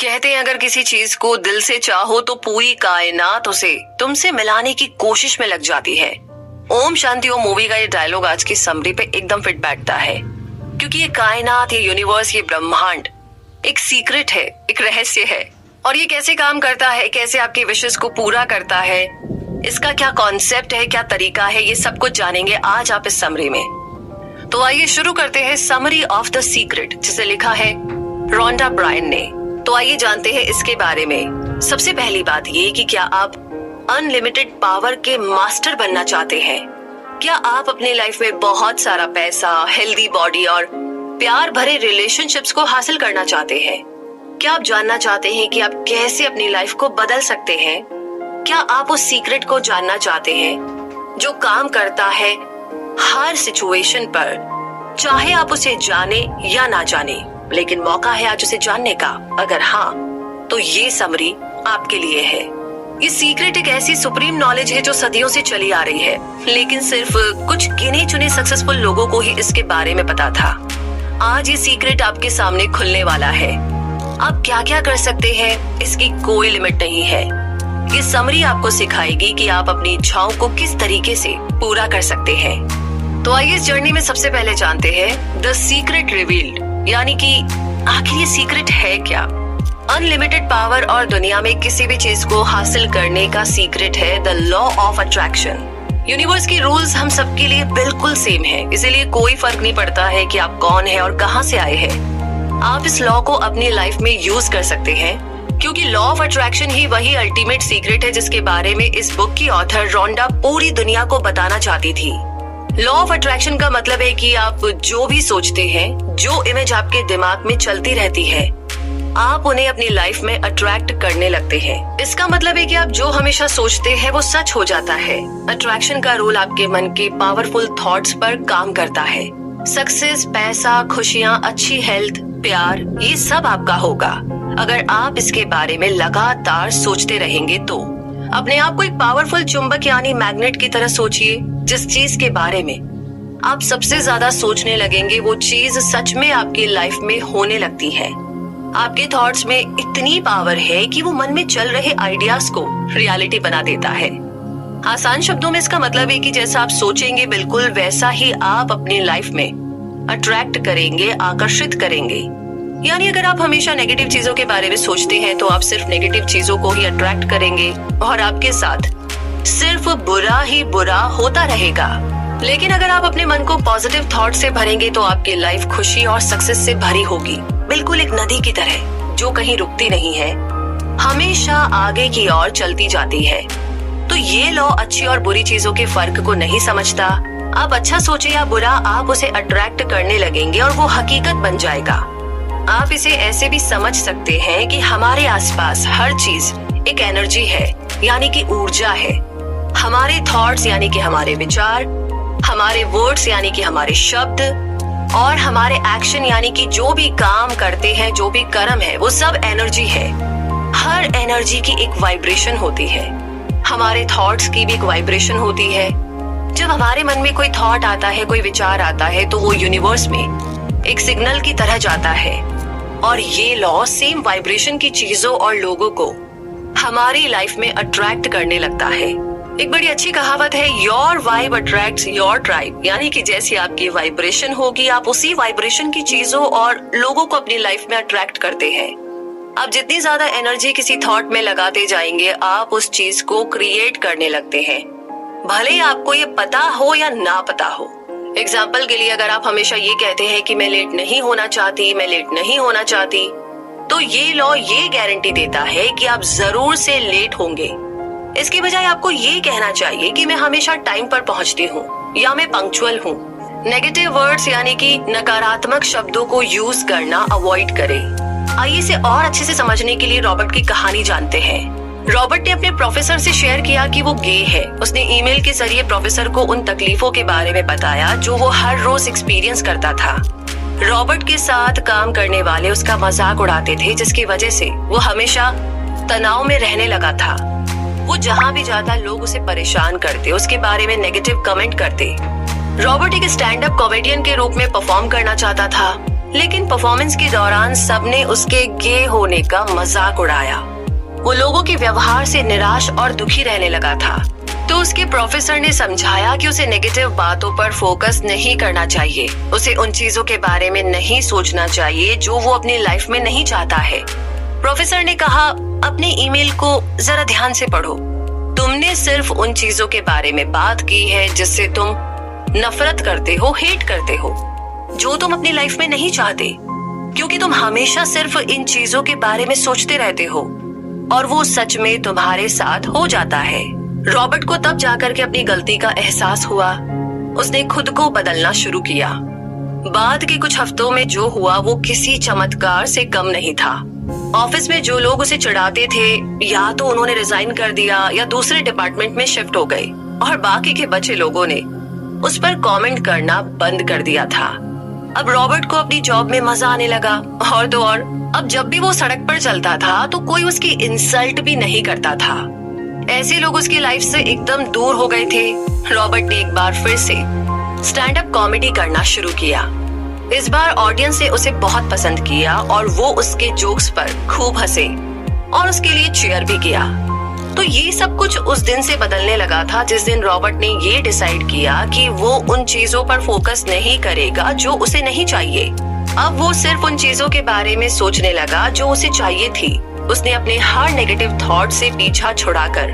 कहते हैं अगर किसी चीज को दिल से चाहो तो पूरी कायनात उसे तुमसे मिलाने की कोशिश में लग जाती है। ओम शांति ओम मूवी का ये डायलॉग आज की समरी पे एकदम फिट बैठता है, क्योंकि ये कायनात, ये यूनिवर्स, ये ब्रह्मांड एक सीक्रेट है, एक रहस्य है। और ये कैसे काम करता है, कैसे आपकी विशेस को पूरा करता है, इसका क्या कॉन्सेप्ट है, क्या तरीका है, ये सब कुछ जानेंगे आज आप इस समरी में। तो आइए शुरू करते हैं समरी ऑफ द सीक्रेट, जिसे लिखा है रोंडा ब्रायन ने। तो आइए जानते हैं इसके बारे में। सबसे पहली बात ये कि क्या आप अनलिमिटेड पावर के मास्टर बनना चाहते हैं? क्या आप अपनी लाइफ में बहुत सारा पैसा, हेल्दी बॉडी और प्यार भरे रिलेशनशिप्स को हासिल करना चाहते हैं? क्या आप जानना चाहते हैं कि आप कैसे अपनी लाइफ को बदल सकते हैं? क्या आप उस सीक्रेट को जानना चाहते हैं जो काम करता है हर सिचुएशन पर, चाहे आप उसे जाने या ना जाने, लेकिन मौका है आज उसे जानने का। अगर हाँ, तो ये समरी आपके लिए है। ये सीक्रेट एक ऐसी सुप्रीम नॉलेज है जो सदियों से चली आ रही है, लेकिन सिर्फ कुछ गिने चुने सक्सेसफुल लोगों को ही इसके बारे में पता था। आज ये सीक्रेट आपके सामने खुलने वाला है। आप क्या क्या कर सकते हैं, इसकी कोई लिमिट नहीं है। ये समरी आपको सिखाएगी कि आप अपनी इच्छाओं को किस तरीके से पूरा कर सकते हैं। तो आइए इस जर्नी में सबसे पहले जानते हैं द सीक्रेट रिवील्ड, यानी कि आखिर ये सीक्रेट है क्या। अनलिमिटेड पावर और दुनिया में किसी भी चीज को हासिल करने का सीक्रेट है the law of attraction. Universe की रूल्स हम सबके लिए बिल्कुल सेम है, इसीलिए कोई फर्क नहीं पड़ता है कि आप कौन है और कहां से आए हैं। आप इस लॉ को अपनी लाइफ में यूज कर सकते हैं, क्योंकि लॉ ऑफ अट्रैक्शन ही वही अल्टीमेट सीक्रेट है जिसके बारे में इस बुक की ऑथर रोंडा पूरी दुनिया को बताना चाहती थी। लॉ ऑफ अट्रैक्शन का मतलब है कि आप जो भी सोचते हैं, जो इमेज आपके दिमाग में चलती रहती है, आप उन्हें अपनी लाइफ में अट्रैक्ट करने लगते हैं। इसका मतलब है कि आप जो हमेशा सोचते हैं वो सच हो जाता है। अट्रैक्शन का रूल आपके मन के पावरफुल थॉट्स पर काम करता है। सक्सेस, पैसा, खुशियाँ, अच्छी हेल्थ, प्यार, ये सब आपका होगा अगर आप इसके बारे में लगातार सोचते रहेंगे। तो अपने आप को एक पावरफुल चुंबक यानी मैग्नेट की तरह सोचिए। जिस चीज के बारे में आप सबसे ज्यादा सोचने लगेंगे वो चीज सच में आपकी लाइफ में होने लगती है। आपके थॉट्स में इतनी पावर है कि वो मन में चल रहे आइडियाज को रियलिटी बना देता है। आसान शब्दों में इसका मतलब है कि जैसा आप सोचेंगे बिल्कुल वैसा ही आप अपनी लाइफ में अट्रैक्ट करेंगे, आकर्षित करेंगे। यानी अगर आप हमेशा नेगेटिव चीजों के बारे में सोचते हैं तो आप सिर्फ नेगेटिव चीजों को ही अट्रैक्ट करेंगे और आपके साथ सिर्फ बुरा ही बुरा होता रहेगा। लेकिन अगर आप अपने मन को पॉजिटिव थॉट से भरेंगे तो आपकी लाइफ खुशी और सक्सेस से भरी होगी, बिल्कुल एक नदी की तरह जो कहीं रुकती नहीं है, हमेशा आगे की ओर चलती जाती है। तो ये लॉ अच्छी और बुरी चीजों के फर्क को नहीं समझता। आप अच्छा सोचे या बुरा, आप उसे अट्रैक्ट करने लगेंगे और वो हकीकत बन जाएगा। आप इसे ऐसे भी समझ सकते हैं कि हमारे आसपास हर चीज एक एनर्जी है, यानी कि ऊर्जा है। हमारे थॉट्स यानी कि हमारे विचार, हमारे वर्ड्स यानी कि हमारे शब्द, और हमारे एक्शन यानी कि जो भी काम करते हैं, जो भी कर्म है, वो सब एनर्जी है। हर एनर्जी की एक वाइब्रेशन होती है। हमारे थॉट्स की भी एक वाइब्रेशन होती है। जब हमारे मन में कोई थॉट आता है, कोई विचार आता है, तो वो यूनिवर्स में एक सिग्नल की तरह जाता है और ये लॉ सेम वाइब्रेशन की चीजों और लोगों को हमारी लाइफ में अट्रैक्ट करने लगता है। एक बड़ी अच्छी कहावत है, your vibe attracts your tribe, यानी कि जैसी आपकी वाइब्रेशन होगी आप उसी वाइब्रेशन की चीजों और लोगों को अपनी लाइफ में अट्रैक्ट करते हैं। आप जितनी ज्यादा एनर्जी किसी थॉट में लगाते जाएंगे, आप उस चीज को क्रिएट करने लगते हैं, भले ही आपको ये पता हो या ना पता हो। एग्जाम्पल के लिए अगर आप हमेशा ये कहते हैं कि मैं लेट नहीं होना चाहती, मैं लेट नहीं होना चाहती, तो ये लॉ ये गारंटी देता है कि आप जरूर से लेट होंगे। इसके बजाय आपको ये कहना चाहिए कि मैं हमेशा टाइम पर पहुंचती हूँ या मैं पंक्चुअल हूँ। नेगेटिव वर्ड्स यानी कि नकारात्मक शब्दों को यूज करना अवॉइड करें। आइए इसे और अच्छे से समझने के लिए रॉबर्ट की कहानी जानते हैं। रॉबर्ट ने अपने प्रोफेसर से शेयर किया कि वो गे है। उसने ईमेल के जरिए प्रोफेसर को उन तकलीफों के बारे में बताया जो वो हर रोज एक्सपीरियंस करता था। रॉबर्ट के साथ काम करने वाले उसका मजाक उड़ाते थे, जिसकी वजह से वो हमेशा तनाव में रहने लगा था। वो जहाँ भी जाता लोग उसे परेशान करते, उसके बारे में नेगेटिव कमेंट करते। रॉबर्ट एक स्टैंड अप कॉमेडियन के रूप में परफॉर्म करना चाहता था। लेकिन परफॉर्मेंस के दौरान सबने उसके गे होने का मजाक उड़ाया। वो लोगों के व्यवहार से निराश और दुखी रहने लगा था। तो उसके प्रोफेसर ने समझाया कि उसे नेगेटिव बातों पर फोकस नहीं करना चाहिए। उसे उन चीजों के बारे में नहीं सोचना चाहिए जो वो अपनी लाइफ में नहीं चाहता है। प्रोफेसर ने कहा, अपने ईमेल को जरा ध्यान से पढ़ो। तुमने सिर्फ उन चीजों के बारे में बात की है जिससे तुम नफरत करते हो, हेट करते हो, जो तुम अपनी लाइफ में नहीं चाहते, क्योंकि तुम हमेशा सिर्फ इन चीजों के बारे में सोचते रहते हो और वो सच में तुम्हारे साथ हो जाता है। रॉबर्ट को तब जाकर के अपनी गलती का एहसास हुआ। उसने खुद को बदलना शुरू किया। बाद के कुछ हफ्तों में जो हुआ वो किसी चमत्कार से कम नहीं था। ऑफिस में जो लोग उसे चिढ़ाते थे या तो उन्होंने रिजाइन कर दिया या दूसरे डिपार्टमेंट में शिफ्ट हो गए और बाकी के बचे लोगों ने उस पर कमेंट करना बंद कर दिया था। अब रॉबर्ट को अपनी जॉब में मजा आने लगा और तो और अब जब भी वो सड़क पर चलता था तो कोई उसकी इंसल्ट भी नहीं करता था। ऐसे लोग उसकी लाइफ से एकदम दूर हो गए थे। रॉबर्ट ने एक बार फिर से स्टैंड अप कॉमेडी करना शुरू किया। इस बार ऑडियंस ने उसे बहुत पसंद किया और वो उसके जोक्स पर खूब हंसे और उसके लिए चीयर भी किया। तो ये सब कुछ उस दिन से बदलने लगा था जिस दिन रॉबर्ट ने ये डिसाइड किया कि वो उन चीजों पर फोकस नहीं करेगा जो उसे नहीं चाहिए। अब वो सिर्फ उन चीजों के बारे में सोचने लगा जो उसे चाहिए थी। उसने अपने हर नेगेटिव थॉट से पीछा छुड़ाकर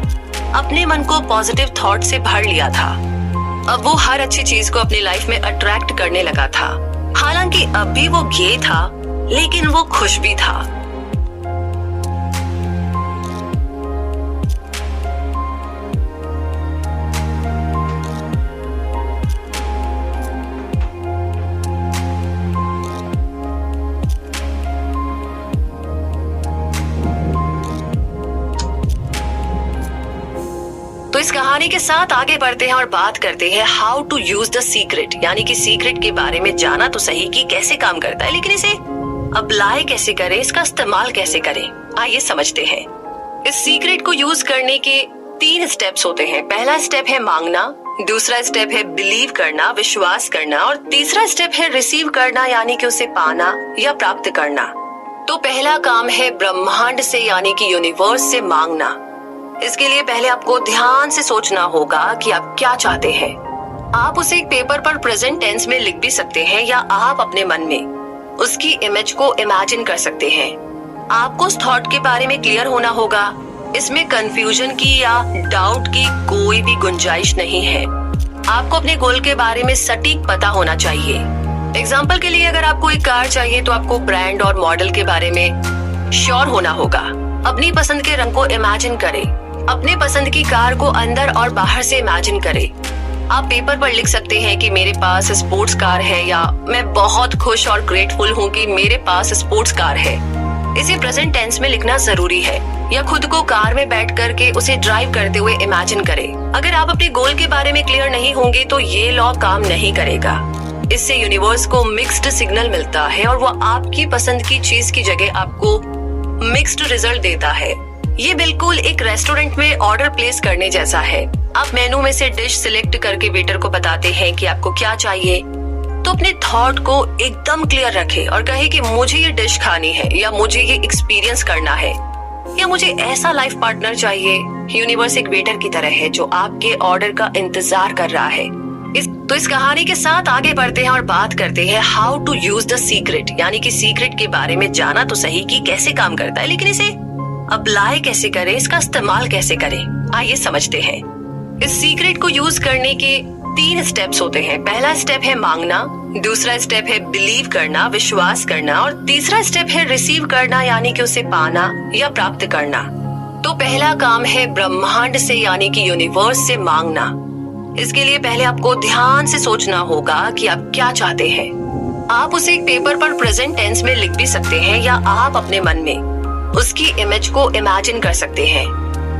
अपने मन को पॉजिटिव थॉट से भर लिया था। अब वो हर अच्छी चीज को अपनी लाइफ में अट्रैक्ट करने लगा था। हालांकि अब भी वो गे था, लेकिन वो खुश भी था। तो इस कहानी के साथ आगे बढ़ते हैं और बात करते हैं how to use the secret, यानी कि सीक्रेट के बारे में जाना तो सही कि कैसे काम करता है, लेकिन इसे अप्लाई कैसे करें, इसका इस्तेमाल कैसे करें, आइए समझते हैं। इस सीक्रेट को यूज करने के 3 स्टेप्स होते हैं। पहला स्टेप है मांगना, दूसरा स्टेप है बिलीव करना, विश्वास करना, और तीसरा स्टेप है रिसीव करना, यानी कि उसे पाना या प्राप्त करना। तो पहला काम है ब्रह्मांड से यानी कि यूनिवर्स से मांगना। इसके लिए पहले आपको ध्यान से सोचना होगा कि आप क्या चाहते हैं। आप उसे एक पेपर पर प्रेजेंट टेंस में लिख भी सकते हैं या आप अपने मन में उसकी इमेज को इमेजिन कर सकते हैं। आपको उस थॉट के बारे में क्लियर होना होगा। इसमें कंफ्यूजन की या डाउट की कोई भी गुंजाइश नहीं है। आपको अपने गोल के बारे में सटीक पता होना चाहिए। एग्जाम्पल के लिए अगर आपको एक कार चाहिए तो आपको ब्रांड और मॉडल के बारे में श्योर होना होगा। अपनी पसंद के रंग को इमेजिन करें। अपने पसंद की कार को अंदर और बाहर से इमेजिन करें। आप पेपर पर लिख सकते हैं कि मेरे पास स्पोर्ट्स कार है, या मैं बहुत खुश और ग्रेटफुल हूँ कि मेरे पास स्पोर्ट्स कार है। इसे प्रेजेंट टेंस में लिखना जरूरी है, या खुद को कार में बैठ करके उसे ड्राइव करते हुए इमेजिन करें। अगर आप अपने गोल के बारे में क्लियर नहीं होंगे तो ये लॉ काम नहीं करेगा। इससे यूनिवर्स को मिक्स्ड सिग्नल मिलता है और वो आपकी पसंद की चीज की जगह आपको मिक्स्ड रिजल्ट देता है। ये बिल्कुल एक रेस्टोरेंट में ऑर्डर प्लेस करने जैसा है। आप मेनू में से डिश सिलेक्ट करके वेटर को बताते हैं कि आपको क्या चाहिए। तो अपने थॉट को एकदम क्लियर रखें और कहे कि मुझे ये डिश खानी है, या मुझे ये एक्सपीरियंस करना है, या मुझे ऐसा लाइफ पार्टनर चाहिए। यूनिवर्स एक वेटर की तरह है जो आपके ऑर्डर का इंतजार कर रहा है। इस कहानी के साथ आगे बढ़ते हैं और बात करते हैं how to use the secret, यानी कि सीक्रेट के बारे में जाना तो सही कि कैसे काम करता है, लेकिन इसे अप्लाई कैसे करें, इसका इस्तेमाल कैसे करें, आइए समझते हैं। इस सीक्रेट को यूज करने के 3 स्टेप्स होते हैं। पहला स्टेप है मांगना, दूसरा स्टेप है बिलीव करना, विश्वास करना, और तीसरा स्टेप है रिसीव करना, यानी कि उसे पाना या प्राप्त करना। तो पहला काम है ब्रह्मांड से यानी कि यूनिवर्स से मांगना। इसके लिए पहले आपको ध्यान से सोचना होगा कि आप क्या चाहते हैं। आप उसे एक पेपर पर प्रेजेंट टेंस में लिख भी सकते हैं, या आप अपने मन में उसकी इमेज को इमेजिन कर सकते हैं।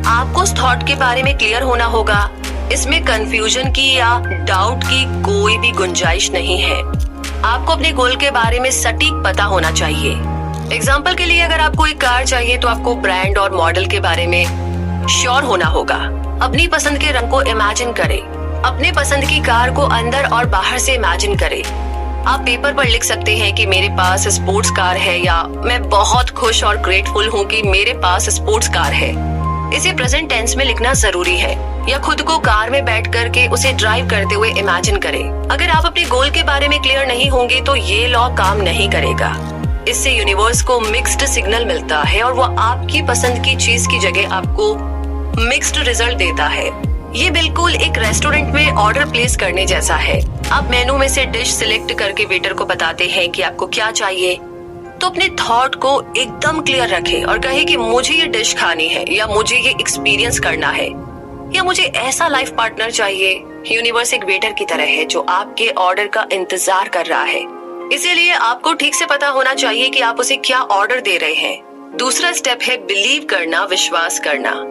आपको उस थॉट के बारे में क्लियर होना होगा। इसमें कंफ्यूजन की या डाउट की कोई भी गुंजाइश नहीं है। आपको अपने गोल के बारे में सटीक पता होना चाहिए। एग्जाम्पल के लिए अगर आपको एक कार चाहिए तो आपको ब्रांड और मॉडल के बारे में श्योर होना होगा। अपनी पसंद के रंग को इमेजिन करें। अपने पसंद की कार को अंदर और बाहर से इमेजिन करें। आप पेपर पर लिख सकते हैं कि मेरे पास स्पोर्ट्स कार है, या मैं बहुत खुश और ग्रेटफुल हूँ कि मेरे पास स्पोर्ट्स कार है। इसे प्रेजेंट टेंस में लिखना जरूरी है, या खुद को कार में बैठ करके उसे ड्राइव करते हुए इमेजिन करें। अगर आप अपने गोल के बारे में क्लियर नहीं होंगे तो ये लॉ काम नहीं करेगा। इससे यूनिवर्स को मिक्स्ड सिग्नल मिलता है और वो आपकी पसंद की चीज की जगह आपको मिक्स्ड रिजल्ट देता है। ये बिल्कुल एक रेस्टोरेंट में ऑर्डर प्लेस करने जैसा है। आप मेनू में से डिश सिलेक्ट करके वेटर को बताते हैं कि आपको क्या चाहिए, तो अपने थॉट को एकदम क्लियर रखें और कहे कि मुझे ये डिश खानी है, या मुझे ये एक्सपीरियंस करना है, या मुझे ऐसा लाइफ पार्टनर चाहिए। यूनिवर्स एक वेटर की तरह है जो आपके ऑर्डर का इंतजार कर रहा है। इसीलिए आपको ठीक से पता होना चाहिए कि आप उसे क्या ऑर्डर दे रहे हैं। दूसरा स्टेप है बिलीव करना, विश्वास करना।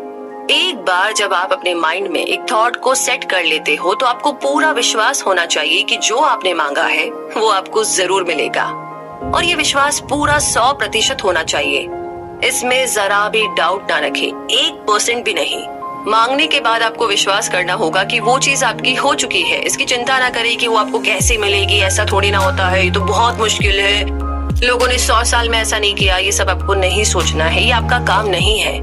एक बार जब आप अपने माइंड में एक थॉट को सेट कर लेते हो तो आपको पूरा विश्वास होना चाहिए कि जो आपने मांगा है वो आपको जरूर मिलेगा, और ये विश्वास पूरा 100% होना चाहिए। इसमें जरा भी डाउट ना रखें, 1% भी नहीं। मांगने के बाद आपको विश्वास करना होगा कि वो चीज आपकी हो चुकी है। इसकी चिंता ना करें कि वो आपको कैसे मिलेगी, ऐसा थोड़ी ना होता है, ये तो बहुत मुश्किल है, लोगों ने 100 साल में ऐसा नहीं किया। ये सब आपको नहीं सोचना है, ये आपका काम नहीं है।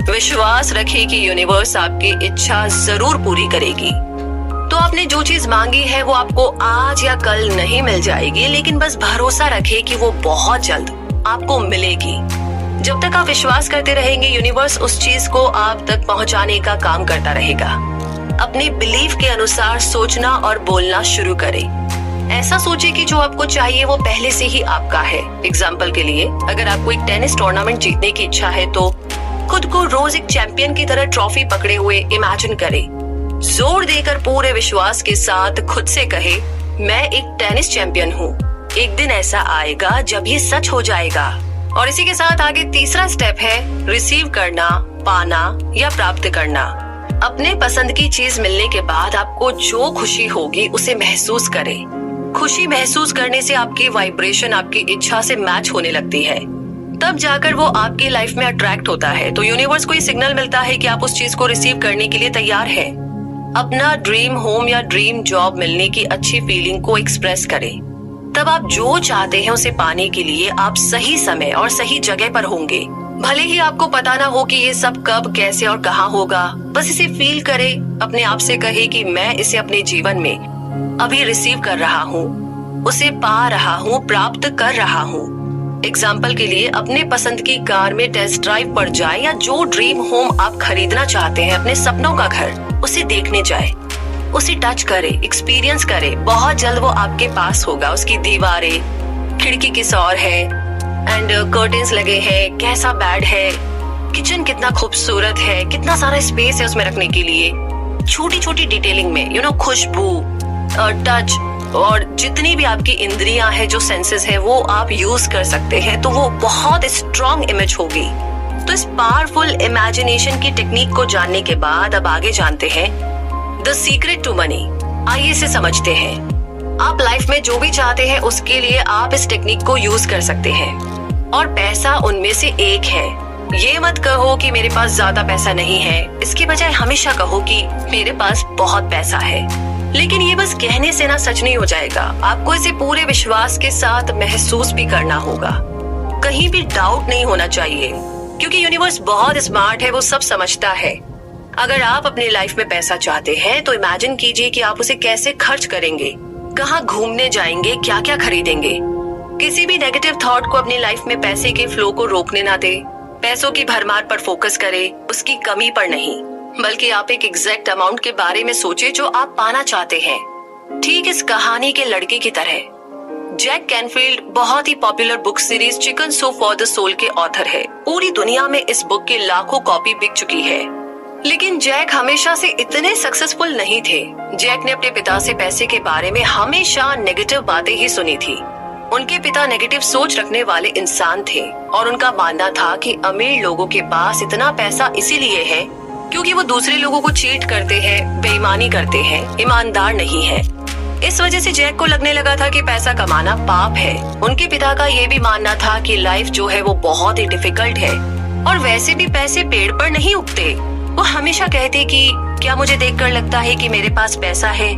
विश्वास रखें कि यूनिवर्स आपकी इच्छा जरूर पूरी करेगी। तो आपने जो चीज मांगी है वो आपको आज या कल नहीं मिल जाएगी, लेकिन बस भरोसा रखें कि वो बहुत जल्द आपको मिलेगी। जब तक आप विश्वास करते रहेंगे, यूनिवर्स उस चीज को आप तक पहुंचाने का काम करता रहेगा। अपने बिलीफ के अनुसार सोचना और बोलना शुरू करें। ऐसा सोचिए कि जो आपको चाहिए वो पहले से ही आपका है। एग्जाम्पल के लिए, अगर आपको एक टेनिस टूर्नामेंट जीतने की इच्छा है तो खुद को रोज एक चैंपियन की तरह ट्रॉफी पकड़े हुए इमेजिन करें। जोर देकर पूरे विश्वास के साथ खुद से कहे, मैं एक टेनिस चैंपियन हूँ। एक दिन ऐसा आएगा जब ये सच हो जाएगा। और इसी के साथ आगे तीसरा स्टेप है रिसीव करना, पाना या प्राप्त करना। अपने पसंद की चीज मिलने के बाद आपको जो खुशी होगी उसे महसूस करें। खुशी महसूस करने से आपकी वाइब्रेशन आपकी इच्छा से मैच होने लगती है, तब जाकर वो आपकी लाइफ में अट्रैक्ट होता है। तो यूनिवर्स को ये सिग्नल मिलता है कि आप उस चीज को रिसीव करने के लिए तैयार हैं। अपना ड्रीम होम या ड्रीम जॉब मिलने की अच्छी फीलिंग को एक्सप्रेस करें। तब आप जो चाहते हैं उसे पाने के लिए आप सही समय और सही जगह पर होंगे। भले ही आपको पता ना हो कि ये सब कब, कैसे और कहाँ होगा, बस इसे फील करें। अपने आप से कहे कि मैं इसे अपने जीवन में अभी रिसीव कर रहा हूँ, उसे पा रहा हूँ, प्राप्त कर रहा हूँ। एग्जाम्पल के लिए, अपने पसंद की कार में टेस्ट ड्राइव पर जाए, या जो ड्रीम होम आप खरीदना चाहते हैं, अपने सपनों का घर, उसे देखने जाए, उसे टच करे, एक्सपीरियंस करे। बहुत जल्द वो आपके पास होगा। उसकी दीवारें, खिड़की किस और है, एंड कर्टेन्स लगे हैं, कैसा बेड है, किचन कितना खूबसूरत है, कितना सारा स्पेस है उसमें रखने के लिए। छोटी छोटी डिटेलिंग में खुशबू, टच और जितनी भी आपकी इंद्रियां हैं, जो सेंसेस है, वो आप यूज कर सकते हैं। तो वो बहुत स्ट्रॉन्ग इमेज होगी। तो इस पावरफुल इमेजिनेशन की टेक्निक को जानने के बाद अब आगे जानते हैं द सीक्रेट टू मनी। आइए इसे समझते हैं। आप लाइफ में जो भी चाहते हैं उसके लिए आप इस टेक्निक को यूज कर सकते हैं, और पैसा उनमें से एक है। ये मत कहो कि मेरे पास ज्यादा पैसा नहीं है, इसके बजाय हमेशा कहो कि मेरे पास बहुत पैसा है। लेकिन ये बस कहने से ना सच नहीं हो जाएगा, आपको इसे पूरे विश्वास के साथ महसूस भी करना होगा। कहीं भी डाउट नहीं होना चाहिए, क्योंकि यूनिवर्स बहुत स्मार्ट है, वो सब समझता है। अगर आप अपनी लाइफ में पैसा चाहते हैं तो इमेजिन कीजिए कि आप उसे कैसे खर्च करेंगे, कहाँ घूमने जाएंगे, क्या क्या खरीदेंगे। किसी भी नेगेटिव थॉट को अपनी लाइफ में पैसे के फ्लो को रोकने ना दे। पैसों की भरमार पर फोकस करें, उसकी कमी पर नहीं, बल्कि आप एक एग्जैक्ट अमाउंट के बारे में सोचें जो आप पाना चाहते हैं। ठीक इस कहानी के लड़के की तरह। जैक कैनफील्ड बहुत ही popular book series chicken soup for the soul के ऑथर है। पूरी दुनिया में इस बुक की लाखों कॉपी बिक चुकी है। लेकिन जैक हमेशा से इतने सक्सेसफुल नहीं थे। जैक ने अपने पिता से पैसे के बारे में हमेशा नेगेटिव बातें ही सुनी थी। उनके पिता नेगेटिव सोच रखने वाले इंसान थे, और उनका मानना था कि अमीर लोगों के पास इतना पैसा इसीलिए है क्योंकि वो दूसरे लोगों को चीट करते हैं, बेईमानी करते हैं, ईमानदार नहीं है। इस वजह से जैक को लगने लगा था कि पैसा कमाना पाप है। उनके पिता का ये भी मानना था कि लाइफ जो है वो बहुत ही डिफिकल्ट है, और वैसे भी पैसे पेड़ पर नहीं उगते। वो हमेशा कहते कि क्या मुझे देखकर लगता है कि मेरे पास पैसा है?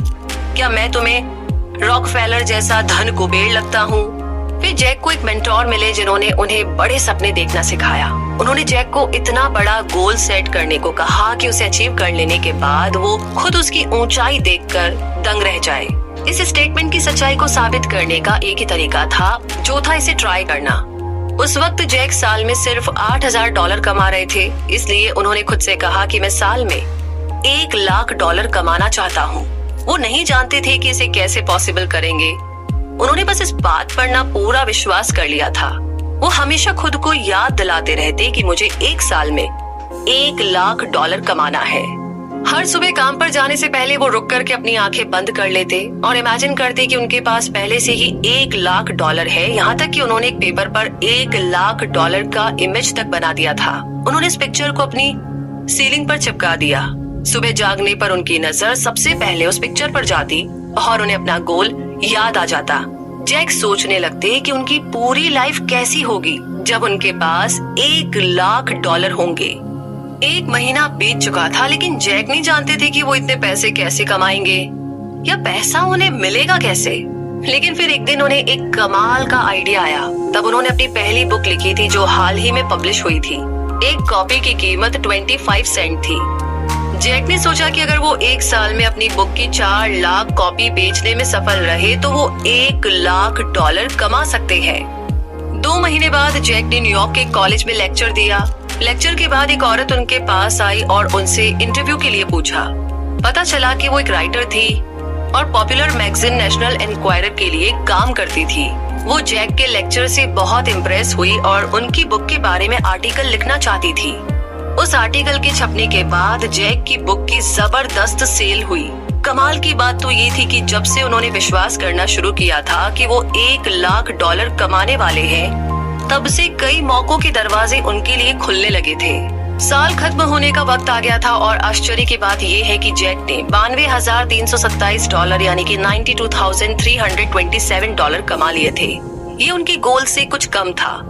क्या मैं तुम्हें रॉकफेलर जैसा धन कुबेर लगता हूँ। फिर जैक को एक मेंटोर मिले जिन्होंने उन्हें बड़े सपने देखना सिखाया। उन्होंने जैक को इतना बड़ा गोल सेट करने को कहा कि उसे अचीव कर लेने के बाद वो खुद उसकी ऊंचाई देखकर दंग रह जाए। इस स्टेटमेंट की सच्चाई को साबित करने का एक ही तरीका था, जो था इसे ट्राई करना। उस वक्त जैक साल में सिर्फ $8,000 कमा रहे थे, इसलिए उन्होंने खुद से कहा कि मैं साल में $1,00,000 कमाना चाहता हूँ। वो नहीं जानते थे कि इसे कैसे पॉसिबल करेंगे। उन्होंने बस इस बात पर ना पूरा विश्वास कर लिया था। वो हमेशा खुद को याद दिलाते रहते कि मुझे एक साल में $1,00,000 कमाना है। हर सुबह काम पर जाने से पहले वो रुक करके अपनी आंखें बंद कर लेते और इमेजिन करते कि उनके पास पहले से ही $1,00,000 है। यहाँ तक कि उन्होंने एक पेपर पर $1,00,000 का इमेज तक बना दिया था। उन्होंने इस पिक्चर को अपनी सीलिंग पर चिपका दिया। सुबह जागने पर उनकी नजर सबसे पहले उस पिक्चर पर जाती और उन्हें अपना गोल याद आ जाता। जैक सोचने लगते कि उनकी पूरी लाइफ कैसी होगी जब उनके पास $1,00,000 होंगे। 1 महीना बीत चुका था, लेकिन जैक नहीं जानते थे कि वो इतने पैसे कैसे कमाएंगे या पैसा उन्हें मिलेगा कैसे। लेकिन फिर एक दिन उन्हें एक कमाल का आइडिया आया। तब उन्होंने अपनी पहली बुक लिखी थी जो हाल ही में पब्लिश हुई थी। एक कॉपी की कीमत 25 सेंट थी। जैक ने सोचा कि अगर वो एक साल में अपनी बुक की 4 लाख कॉपी बेचने में सफल रहे तो वो $1,00,000 कमा सकते हैं। 2 महीने बाद जैक ने न्यूयॉर्क के कॉलेज में लेक्चर दिया। लेक्चर के बाद एक औरत उनके पास आई और उनसे इंटरव्यू के लिए पूछा। पता चला कि वो एक राइटर थी और पॉपुलर मैगजीन नेशनल एनक्वायरर के लिए काम करती थी। वो जैक के लेक्चर से बहुत इम्प्रेस हुई और उनकी बुक के बारे में आर्टिकल लिखना चाहती थी। उस आर्टिकल के छपने के बाद जैक की बुक की जबरदस्त सेल हुई। कमाल की बात तो ये थी कि जब से उन्होंने विश्वास करना शुरू किया था कि वो $1,00,000 कमाने वाले हैं, तब से कई मौकों के दरवाजे उनके लिए खुलने लगे थे। साल खत्म होने का वक्त आ गया था और आश्चर्य की बात ये है कि जैक ने $92,327 यानी कि $92,327 कमा लिए थे। ये उनके गोल से कुछ कम था,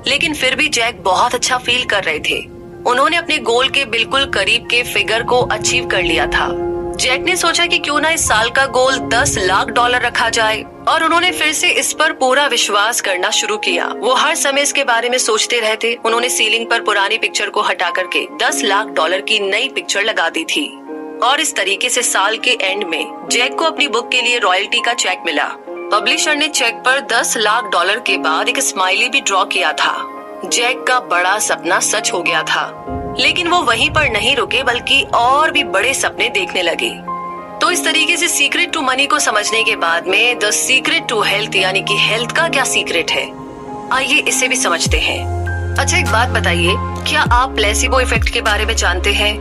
लेकिन फिर भी जैक बहुत अच्छा फील कर रहे थे। उन्होंने अपने गोल के बिल्कुल करीब के फिगर को अचीव कर लिया था। जैक ने सोचा कि क्यों ना इस साल का गोल $10,00,000 रखा जाए और उन्होंने फिर से इस पर पूरा विश्वास करना शुरू किया। वो हर समय इसके बारे में सोचते रहते। उन्होंने सीलिंग पर पुरानी पिक्चर को हटा करके $10,00,000 की नई पिक्चर लगा दी थी और इस तरीके से साल के एंड में जैक को अपनी बुक के लिए रॉयल्टी का चेक मिला। पब्लिशर ने चेक पर $10,00,000 के बाद एक स्माइली भी ड्रॉ किया था। जैक का बड़ा सपना सच हो गया था, लेकिन वो वहीं पर नहीं रुके बल्कि और भी बड़े सपने देखने लगे। तो इस तरीके से सीक्रेट टू मनी को समझने के बाद में द सीक्रेट टू हेल्थ यानी कि हेल्थ का क्या सीक्रेट है, आइए इसे भी समझते हैं। अच्छा, एक बात बताइए, क्या आप प्लेसिबो इफेक्ट के बारे में जानते हैं?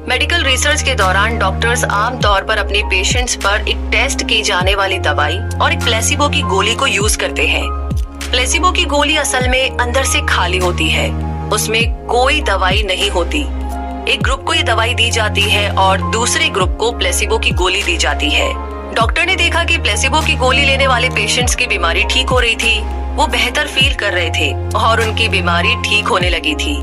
मेडिकल रिसर्च के दौरान डॉक्टर्स आमतौर पर अपने पेशेंट्स पर एक टेस्ट की जाने वाली दवाई और एक प्लेसिबो की गोली को यूज करते हैं। प्लेसिबो की गोली असल में अंदर से खाली होती है, उसमें कोई दवाई नहीं होती। एक ग्रुप को ये दवाई दी जाती है और दूसरे ग्रुप को प्लेसिबो की गोली दी जाती है। डॉक्टर ने देखा कि प्लेसिबो की गोली लेने वाले पेशेंट्स की बीमारी ठीक हो रही थी, वो बेहतर फील कर रहे थे और उनकी बीमारी ठीक होने लगी थी।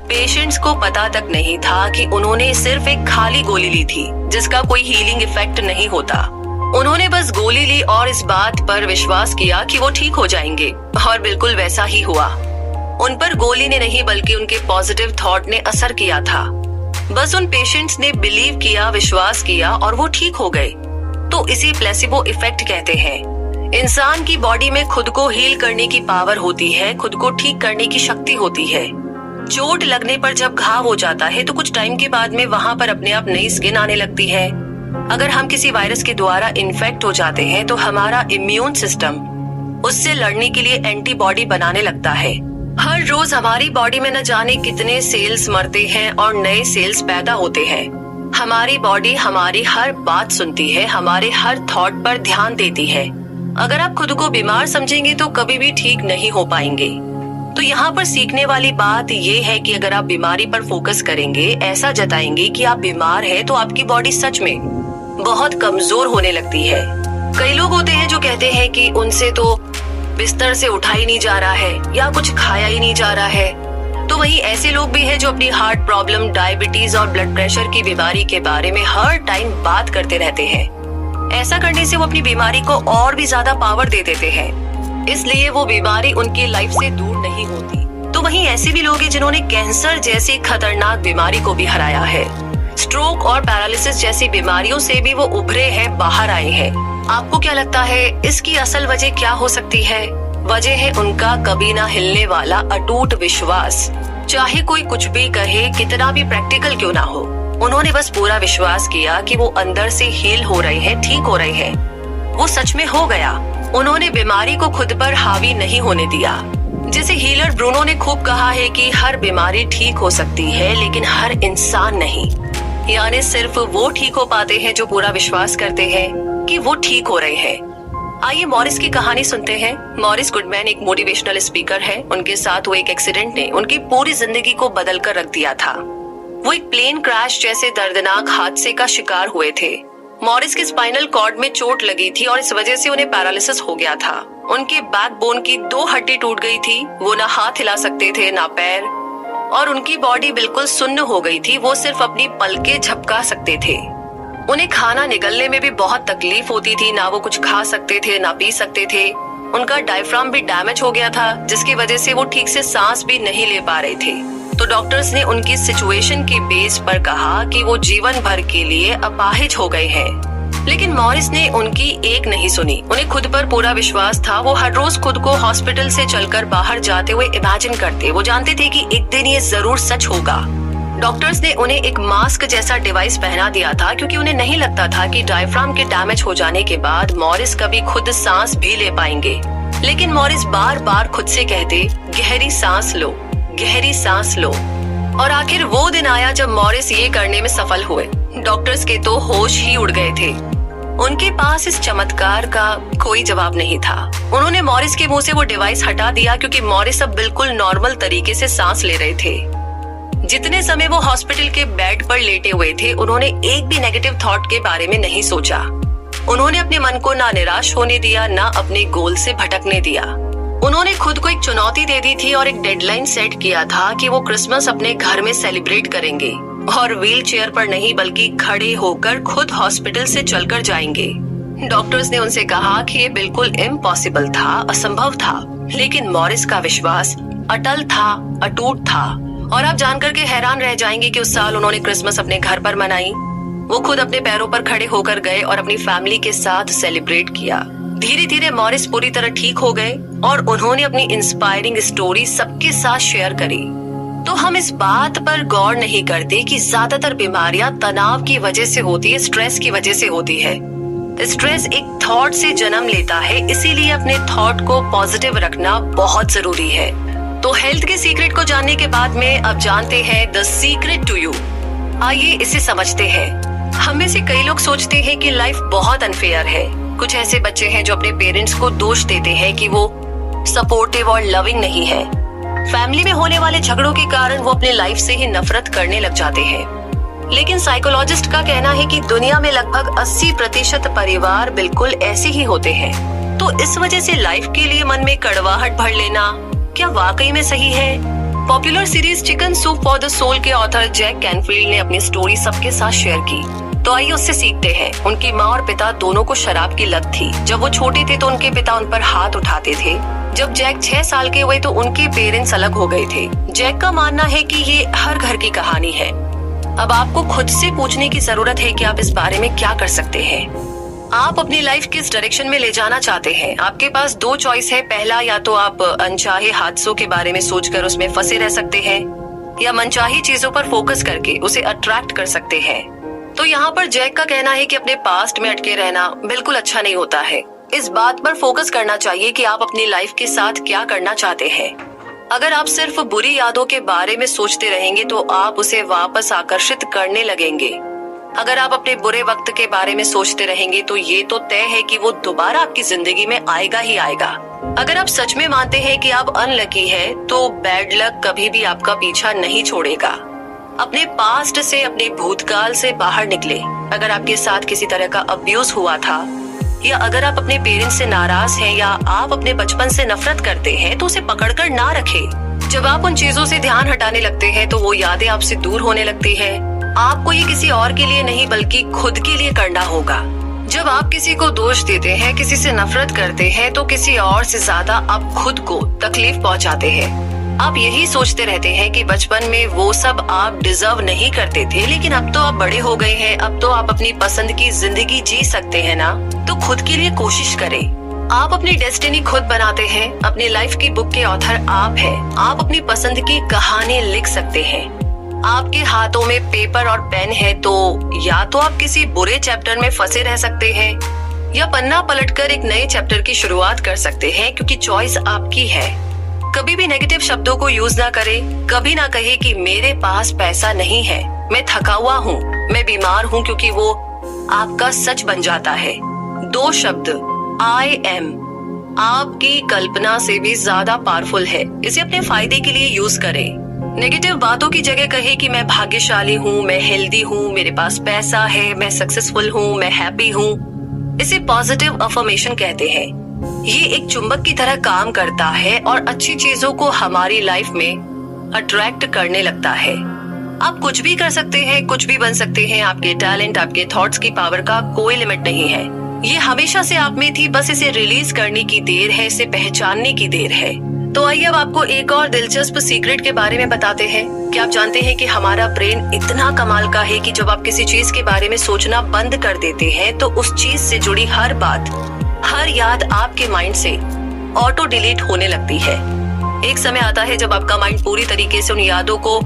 पेशेंट्स को पता तक नहीं था कि उन्होंने सिर्फ एक खाली गोली ली थी जिसका कोई हीलिंग इफेक्ट नहीं होता। उन्होंने बस गोली ली और इस बात पर विश्वास किया कि वो ठीक हो जाएंगे और बिल्कुल वैसा ही हुआ। उन पर गोली ने नहीं बल्कि उनके पॉजिटिव थॉट ने असर किया था। बस उन पेशेंट्स ने बिलीव किया, विश्वास किया और वो ठीक हो गए। तो इसे प्लेसिबो इफेक्ट कहते हैं। इंसान की बॉडी में खुद को हील करने की पावर होती है, खुद को ठीक करने की शक्ति होती है। चोट लगने पर जब घाव हो जाता है तो कुछ टाइम के बाद में वहाँ पर अपने आप नई स्किन आने लगती है। अगर हम किसी वायरस के द्वारा इन्फेक्ट हो जाते हैं तो हमारा इम्यून सिस्टम उससे लड़ने के लिए एंटीबॉडी बनाने लगता है। हर रोज हमारी बॉडी में न जाने कितने सेल्स मरते हैं और नए सेल्स पैदा होते हैं। हमारी बॉडी हमारी हर बात सुनती है, हमारे हर थॉट पर ध्यान देती है। अगर आप खुद को बीमार समझेंगे तो कभी भी ठीक नहीं हो पाएंगे। तो यहाँ पर सीखने वाली बात ये है कि अगर आप बीमारी पर फोकस करेंगे, ऐसा जताएंगे कि आप बीमार हैं, तो आपकी बॉडी सच में बहुत कमजोर होने लगती है। कई लोग होते हैं जो कहते हैं कि उनसे तो बिस्तर से उठा ही नहीं जा रहा है या कुछ खाया ही नहीं जा रहा है। तो वहीं ऐसे लोग भी हैं जो अपनी हार्ट प्रॉब्लम, डायबिटीज और ब्लड प्रेशर की बीमारी के बारे में हर टाइम बात करते रहते हैं। ऐसा करने से वो अपनी बीमारी को और भी ज्यादा पावर दे देते हैं, इसलिए वो बीमारी उनकी लाइफ से दूर नहीं होती। तो वहीं ऐसे भी लोग हैं जिन्होंने कैंसर जैसी खतरनाक बीमारी को भी हराया है। स्ट्रोक और पैरालिसिस जैसी बीमारियों से भी वो उभरे हैं, बाहर आए हैं। आपको क्या लगता है इसकी असल वजह क्या हो सकती है? वजह है उनका कभी ना हिलने वाला अटूट विश्वास। चाहे कोई कुछ भी कहे, कितना भी प्रैक्टिकल क्यों ना हो, उन्होंने बस पूरा विश्वास किया कि वो अंदर से हील हो रहे हैं, ठीक हो रहे हैं। वो सच में हो गया। उन्होंने बीमारी को खुद पर हावी नहीं होने दिया। जैसे हीलर ब्रूनो ने खूब कहा है कि हर बीमारी ठीक हो सकती है, लेकिन हर इंसान नहीं। यानी सिर्फ वो ठीक हो पाते हैं जो पूरा विश्वास करते हैं कि वो ठीक हो रहे हैं। आइए मॉरिस की कहानी सुनते हैं। मॉरिस गुडमैन एक मोटिवेशनल स्पीकर है। उनके साथ हुए एक एक्सीडेंट ने उनकी पूरी जिंदगी को बदल कर रख दिया था। वो एक प्लेन क्रैश जैसे दर्दनाक हादसे का शिकार हुए थे। मॉरिस के स्पाइनल कॉर्ड में चोट लगी थी और इस वजह से उन्हें पैरालिसिस हो गया था। उनके बैकबोन की 2 हड्डी टूट गई थी। वो ना हाथ हिला सकते थे ना पैर, और उनकी बॉडी बिल्कुल सुन्न हो गई थी। वो सिर्फ अपनी पलकें झपका सकते थे। उन्हें खाना निगलने में भी बहुत तकलीफ होती थी। ना वो कुछ खा सकते थे ना पी सकते थे। उनका डायफ्राम भी डैमेज हो गया था, जिसकी वजह से वो ठीक से सांस भी नहीं ले पा रहे थे। तो डॉक्टर्स ने उनकी सिचुएशन के बेस पर कहा कि वो जीवन भर के लिए अपाहिज हो गए हैं। लेकिन मॉरिस ने उनकी एक नहीं सुनी। उन्हें खुद पर पूरा विश्वास था। वो हर रोज खुद को हॉस्पिटल से चलकर बाहर जाते हुए इमेजिन करते। वो जानते थे कि एक दिन ये जरूर सच होगा। डॉक्टर्स ने उन्हें एक मास्क जैसा डिवाइस पहना दिया था, क्योंकि उन्हें नहीं लगता था कि डायफ्राम के डैमेज हो जाने के बाद मॉरिस कभी खुद सांस भी ले पाएंगे। लेकिन मॉरिस बार बार खुद से कहते, गहरी सांस लो, गहरी सांस लो। और आखिर वो दिन आया जब मॉरिस ये करने में सफल हुए। डॉक्टर्स के तो होश ही उड़ गए थे। उनके पास इस चमत्कार का कोई जवाब नहीं था। उन्होंने मॉरिस के मुंह से वो डिवाइस हटा दिया, क्योंकि मॉरिस अब बिल्कुल नॉर्मल तरीके से सांस ले रहे थे। जितने समय वो हॉस्पिटल के बेड पर लेटे हुए थे, उन्होंने एक भी नेगेटिव थॉट के बारे में नहीं सोचा। उन्होंने अपने मन को ना निराश होने दिया, ना अपने गोल से भटकने दिया। उन्होंने खुद को एक चुनौती दे दी थी और एक डेडलाइन सेट किया था कि वो क्रिसमस अपने घर में सेलिब्रेट करेंगे, और व्हील चेयर पर नहीं बल्कि खड़े होकर खुद हॉस्पिटल से चलकर जाएंगे। डॉक्टर्स ने उनसे कहा कि ये बिल्कुल इम्पॉसिबल था, असंभव था, लेकिन मॉरिस का विश्वास अटल था, अटूट था। और आप जानकर के हैरान रह जाएंगे कि उस साल उन्होंने क्रिसमस अपने घर पर मनाई। वो खुद अपने पैरों पर खड़े होकर गए और अपनी फैमिली के साथ सेलिब्रेट किया। धीरे धीरे मॉरिस पूरी तरह ठीक हो गए और उन्होंने अपनी इंस्पायरिंग स्टोरी सबके साथ शेयर करी। तो हम इस बात पर गौर नहीं करते कि ज्यादातर बीमारियां तनाव की वजह से होती है, स्ट्रेस की वजह से होती है। स्ट्रेस एक थॉट से जन्म लेता है, इसीलिए अपने थॉट को पॉजिटिव रखना बहुत जरूरी है। तो हेल्थ के सीक्रेट को जानने के बाद में अब जानते हैं द सीक्रेट टू यू। आइए इसे समझते हैं। हम में से कई लोग सोचते हैं कि लाइफ बहुत अनफेयर है। कुछ ऐसे बच्चे हैं जो अपने पेरेंट्स को दोष देते हैं कि वो सपोर्टिव और लविंग नहीं है। फैमिली में होने वाले झगड़ों के कारण वो अपने लाइफ से ही नफरत करने लग जाते हैं। लेकिन साइकोलॉजिस्ट का कहना है कि दुनिया में लगभग 80% परिवार बिल्कुल ऐसे ही होते हैं। तो इस वजह से लाइफ के लिए मन में कड़वाहट भर लेना क्या वाकई में सही है? Popular series chicken soup for the soul के ऑथर जैक कैनफील्ड ने अपनी स्टोरी सबके साथ शेयर की। तो आइए उससे सीखते हैं। उनकी माँ और पिता दोनों को शराब की लत थी। जब वो छोटे थे तो उनके पिता उन पर हाथ उठाते थे। जब जैक 6 साल के हुए तो उनके पेरेंट्स अलग हो गए थे। जैक का मानना है कि ये हर घर की कहानी है। अब आपको खुद से पूछने की जरूरत है कि आप इस बारे में क्या कर सकते हैं। आप अपनी लाइफ किस डायरेक्शन में ले जाना चाहते हैं? आपके पास 2 चॉइस है। पहला, या तो आप अनचाहे हादसों के बारे में सोचकर उसमें फंसे रह सकते हैं, या मनचाही चीजों पर फोकस करके उसे अट्रैक्ट कर सकते हैं। तो यहाँ पर जैक का कहना है कि अपने पास्ट में अटके रहना बिल्कुल अच्छा नहीं होता है। इस बात पर फोकस करना चाहिए कि आप अपनी लाइफ के साथ क्या करना चाहते हैं। अगर आप सिर्फ बुरी यादों के बारे में सोचते रहेंगे तो आप उसे वापस आकर्षित करने लगेंगे। अगर आप अपने बुरे वक्त के बारे में सोचते रहेंगे तो ये तो तय है कि वो दोबारा आपकी जिंदगी में आएगा ही आएगा। अगर आप सच में मानते हैं कि आप अनलकी हैं, तो बैड लक कभी भी आपका पीछा नहीं छोड़ेगा। अपने पास्ट से, अपने भूतकाल से बाहर निकले। अगर आपके साथ किसी तरह का अब्यूज हुआ था, या अगर आप अपने पेरेंट्स से नाराज हैं, या आप अपने बचपन से नफरत करते हैं, तो उसे पकड़कर ना रखें। जब आप उन चीजों से ध्यान हटाने लगते हैं तो वो यादें आपसे दूर होने लगती है। आपको ये किसी और के लिए नहीं बल्कि खुद के लिए करना होगा। जब आप किसी को दोष देते हैं, किसी से नफरत करते हैं, तो किसी और से ज्यादा आप खुद को तकलीफ पहुंचाते हैं। आप यही सोचते रहते हैं कि बचपन में वो सब आप डिजर्व नहीं करते थे, लेकिन अब तो आप बड़े हो गए हैं, अब तो आप अपनी पसंद की जिंदगी जी सकते हैं ना। तो खुद के लिए कोशिश करें। आप अपनी डेस्टिनी खुद बनाते हैं। अपनी लाइफ की बुक के ऑथर आप हैं। आप अपनी पसंद की कहानी लिख सकते हैं। आपके हाथों में पेपर और पेन है तो या तो आप किसी बुरे चैप्टर में फंसे रह सकते हैं या पन्ना पलटकर एक नए चैप्टर की शुरुआत कर सकते हैं, क्योंकि चॉइस आपकी है। कभी भी नेगेटिव शब्दों को यूज ना करें। कभी ना कहे कि मेरे पास पैसा नहीं है, मैं थका हुआ हूँ, मैं बीमार हूँ, क्योंकि वो आपका सच बन जाता है। 2 शब्द आई एम आपकी कल्पना से भी ज्यादा पावरफुल है। इसे अपने फायदे के लिए यूज करें। नेगेटिव बातों की जगह कहे कि मैं भाग्यशाली हूँ, मैं हेल्दी हूँ, मेरे पास पैसा है, मैं सक्सेसफुल हूँ, मैं हैप्पी हूँ। इसे पॉजिटिव अफर्मेशन कहते हैं। ये एक चुंबक की तरह काम करता है और अच्छी चीजों को हमारी लाइफ में अट्रैक्ट करने लगता है। आप कुछ भी कर सकते हैं, कुछ भी बन सकते हैं। आपके टैलेंट, आपके थॉट्स की पावर का कोई लिमिट नहीं है। ये हमेशा से आप में थी, बस इसे रिलीज करने की देर है, इसे पहचानने की देर है। तो आइए अब आपको एक और दिलचस्प सीक्रेट के बारे में बताते हैं। क्या आप जानते हैं कि हमारा ब्रेन इतना कमाल का है कि जब आप किसी चीज के बारे में सोचना बंद कर देते हैं तो उस चीज से जुड़ी हर बात, हर याद आपके माइंड से ऑटो डिलीट होने लगती है। एक समय आता है जब आपका माइंड पूरी तरीके से उन यादों को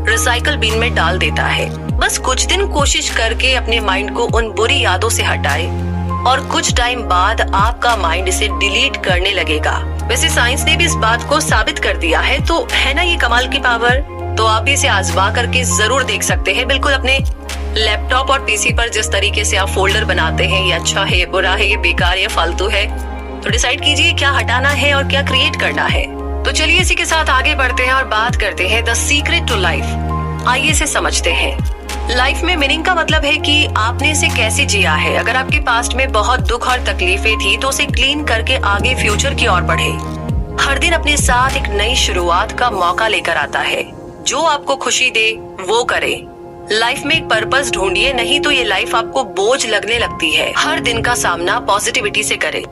रिसाइकल बिन में डाल देता है। बस कुछ दिन कोशिश करके अपने माइंड को उन बुरी यादों से हटाए और कुछ टाइम बाद आपका माइंड इसे डिलीट करने लगेगा। वैसे साइंस ने भी इस बात को साबित कर दिया है, तो है ना ये कमाल की पावर। तो आप भी इसे आजमा करके जरूर देख सकते हैं। बिल्कुल अपने लैपटॉप और पीसी पर जिस तरीके से आप फोल्डर बनाते हैं, ये अच्छा है, ये बुरा है, ये बेकार, ये फालतू है, तो डिसाइड कीजिए क्या हटाना है और क्या क्रिएट करना है। तो चलिए इसी के साथ आगे बढ़ते हैं और बात करते हैं द सीक्रेट टू लाइफ। आइए इसे समझते हैं। लाइफ में मीनिंग का मतलब है कि आपने इसे कैसे जिया है। अगर आपके पास्ट में बहुत दुख और तकलीफें थी तो उसे क्लीन करके आगे फ्यूचर की ओर बढ़े। हर दिन अपने साथ एक नई शुरुआत का मौका लेकर आता है। जो आपको खुशी दे वो करे। लाइफ में एक पर्पस ढूंढिए, नहीं तो ये लाइफ आपको बोझ लगने लगती है। हर दिन का सामना पॉजिटिविटी से करें।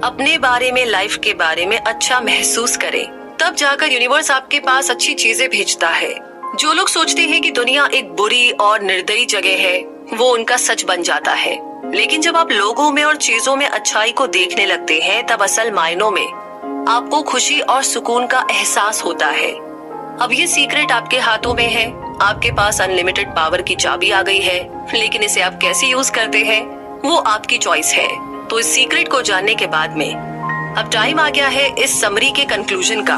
अपने बारे में, लाइफ के बारे में अच्छा महसूस करें, तब जाकर यूनिवर्स आपके पास अच्छी चीजें भेजता है। जो लोग सोचते हैं कि दुनिया एक बुरी और निर्दयी जगह है, वो उनका सच बन जाता है। लेकिन जब आप लोगों में और चीजों में अच्छाई को देखने लगते हैं, तब असल मायनों में आपको खुशी और सुकून का एहसास होता है। अब ये सीक्रेट आपके हाथों में है। आपके पास अनलिमिटेड पावर की चाबी आ गई है, लेकिन इसे आप कैसे यूज करते हैं वो आपकी चॉइस है। तो इस सीक्रेट को जानने के बाद में अब टाइम आ गया है इस समरी के कंक्लूजन का।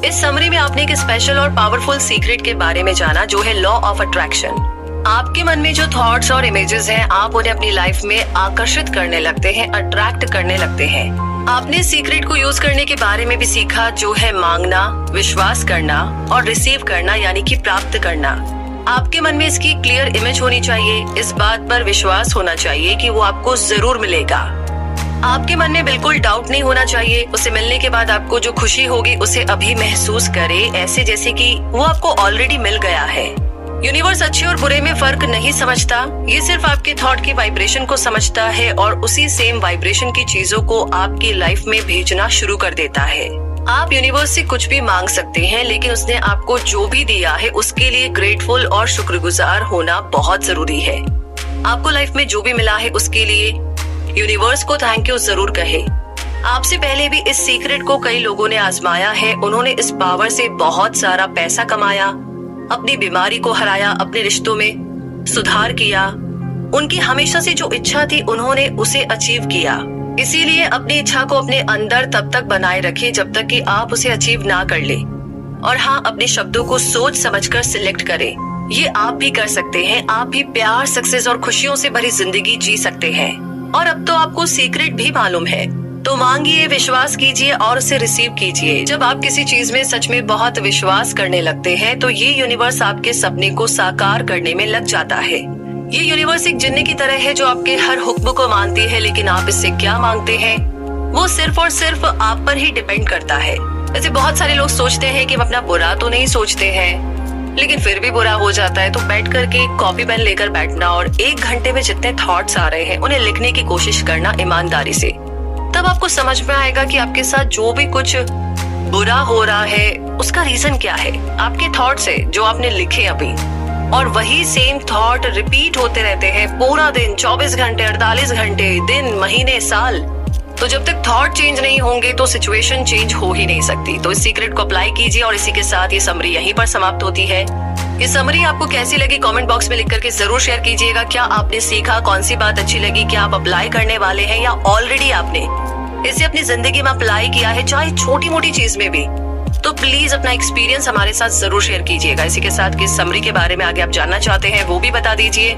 इस समरी में आपने एक स्पेशल और पावरफुल सीक्रेट के बारे में जाना, जो है लॉ ऑफ अट्रैक्शन। आपके मन में जो थॉट्स और इमेजेस हैं, आप उन्हें अपनी लाइफ में आकर्षित करने लगते हैं, अट्रैक्ट करने लगते हैं। आपने सीक्रेट को यूज करने के बारे में भी सीखा, जो है मांगना, विश्वास करना और रिसीव करना, यानी कि प्राप्त करना। आपके मन में इसकी क्लियर इमेज होनी चाहिए। इस बात पर विश्वास होना चाहिए कि वो आपको जरूर मिलेगा। आपके मन में बिल्कुल डाउट नहीं होना चाहिए। उसे मिलने के बाद आपको जो खुशी होगी उसे अभी महसूस करें, ऐसे जैसे कि वो आपको ऑलरेडी मिल गया है। यूनिवर्स अच्छे और बुरे में फर्क नहीं समझता, ये सिर्फ आपके थॉट की वाइब्रेशन को समझता है और उसी सेम वाइब्रेशन की चीजों को आपकी लाइफ में भेजना शुरू कर देता है। आप यूनिवर्स से कुछ भी मांग सकते हैं, लेकिन उसने आपको जो भी दिया है उसके लिए ग्रेटफुल और शुक्रगुजार होना बहुत जरूरी है। आपको लाइफ में जो भी मिला है उसके लिए यूनिवर्स को थैंक यू जरूर कहे। आपसे पहले भी इस सीक्रेट को कई लोगों ने आजमाया है। उन्होंने इस पावर से बहुत सारा पैसा कमाया, अपनी बीमारी को हराया, अपने रिश्तों में सुधार किया। उनकी हमेशा से जो इच्छा थी उन्होंने उसे अचीव किया। इसीलिए अपनी इच्छा को अपने अंदर तब तक बनाए रखें जब तक कि आप उसे अचीव ना कर ले। और हाँ, अपने शब्दों को सोच समझकर सिलेक्ट करें। ये आप भी कर सकते हैं। आप भी प्यार, सक्सेस और खुशियों से भरी जिंदगी जी सकते हैं। और अब तो आपको सीक्रेट भी मालूम है, तो मांगिए, विश्वास कीजिए और उसे रिसीव कीजिए। जब आप किसी चीज में सच में बहुत विश्वास करने लगते हैं तो ये यूनिवर्स आपके सपने को साकार करने में लग जाता है। ये यूनिवर्स एक जिन्ने की तरह है जो आपके हर हुक्म को मानती है, लेकिन आप इससे क्या मांगते हैं वो सिर्फ और सिर्फ आप पर ही डिपेंड करता है। वैसे बहुत सारे लोग सोचते हैं कि हम अपना बुरा तो नहीं सोचते हैं, लेकिन फिर भी बुरा हो जाता है तो बैठ करके कॉपी पेन लेकर बैठना और 1 घंटे में जितने थॉट्स आ रहे हैं उन्हें लिखने की कोशिश करना ईमानदारी से। तब आपको समझ में आएगा कि आपके साथ जो भी कुछ बुरा हो रहा है उसका रीजन क्या है। आपके थॉट्स है जो आपने लिखे अभी, और वही सेम थॉट रिपीट होते रहते हैं पूरा दिन, 24 घंटे, 48 घंटे, दिन, महीने, साल। तो जब तक थॉट चेंज नहीं होंगे तो सिचुएशन चेंज हो ही नहीं सकती। तो इस सीक्रेट को अप्लाई कीजिए और इसी के साथ ये समरी यहीं पर समाप्त होती है। ये समरी आपको कैसी लगी कमेंट बॉक्स में लिख करके जरूर शेयर कीजिएगा। क्या आपने सीखा, कौन सी बात अच्छी लगी, क्या आप अप्लाई करने वाले हैं या ऑलरेडी आपने इसे अपनी जिंदगी में अप्लाई किया है, चाहे छोटी मोटी चीज में भी। तो प्लीज अपना एक्सपीरियंस हमारे साथ जरूर शेयर कीजिएगा। इसी के साथ किस समरी के बारे में आगे आप जानना चाहते हैं वो भी बता दीजिए।